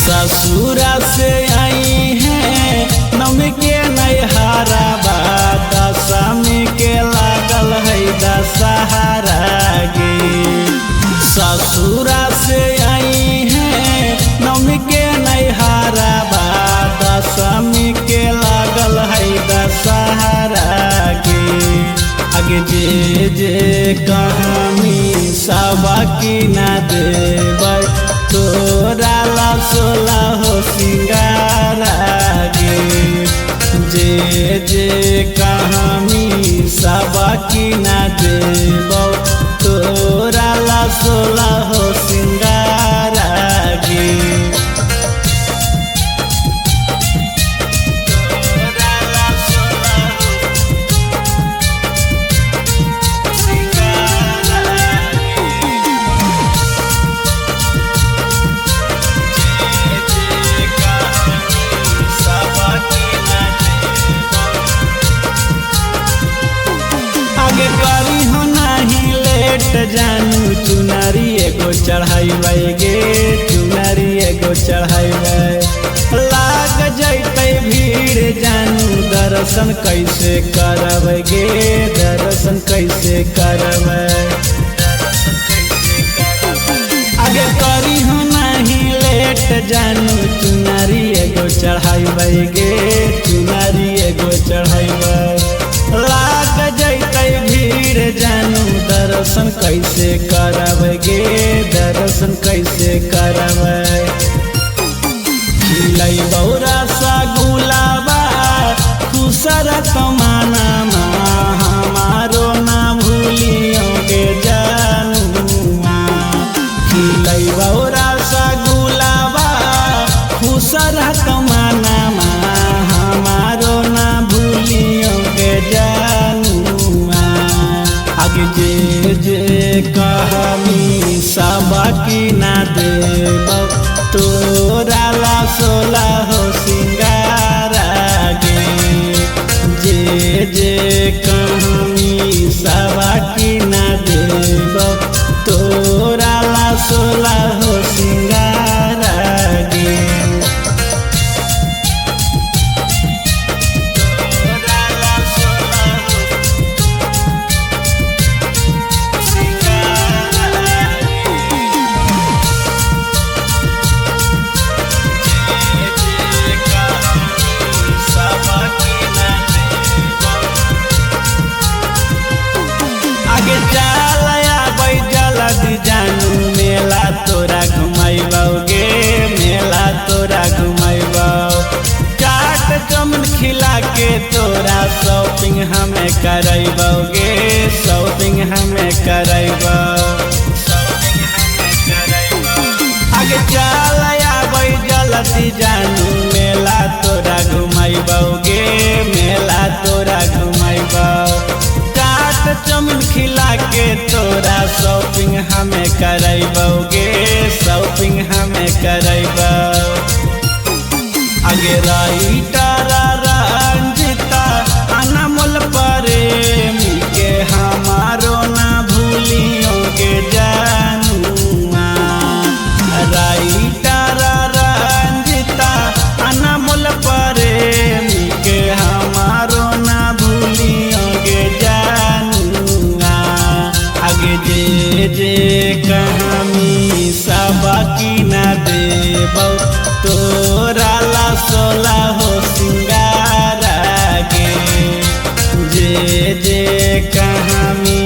ससुरा से आई है नवमी के नैहरा बा दशमी के लागल है दशहरा गे। ससुरा से आई है नवमी के नैहरा बा दशमी के लागल है दशहरा गे। आगे जे जे कहानी सब की ना देबै तोरा ला सोला हो सिंगारा गे। जे जे कहानी सब की ना देबौ तोरा ला सोला हो सिंगारा गे। आगे करी हो नहीं लेट जानू चुनरी एगो चढ़ाई गे चुनरी एगो चढ़ाई लाग जैते भीड़ जानू दर्शन कैसे करब गे दर्शन कैसे करब। आगे करी हो नहीं लेट जानू चुनरी एगो चढ़ाई गे चुनरी एगो चढ़ाई लाग जैते भीड़ जानू दर्शन कैसे करब गे दर्शन कैसे करब। खिलै बौरा सा गुलाबा खुसर कमाना हमारो ना भूलियो गे जानू। खिलै बौरा सा गुलाबा खुसर कमाना हमारो ना भूलियो गे जानू। आगे जे जे कहानी सब की ना देबौ तोरा ला सोला हो सिंगारा गे। जे जे कहानी सब की ना देबौ तोरा ला सोला हो सिंगारा गे। आगे चल आबै जल्दी जानू मेला तोरा घुमाइबौ गे मेला तोरा घुमाइबौ। चाट चमन खिला के तोरा शॉपिंग हमें करैबौ गे शॉपिंग हमें करैबौ। आगे चल आबै जल्दी जानू मेला तोरा घुमाइबौ गे मेला तोरा घुमाइबौ। चमन खिला के तोरा शॉपिंग हमें करैबौ गे शॉपिंग हमें करैबौ। आगे राइटर रंजिता अनमोल प्रेमी के हमारो ना भूलियो गे जानू। राइटर रंजिता अनमोल प्रेमी के हमारो ना भूलियो गे जानू। आगे जे जे कहानी सब की ना देबौ तोरा ला सोला हो सिंगारा गे। जे जे कहानी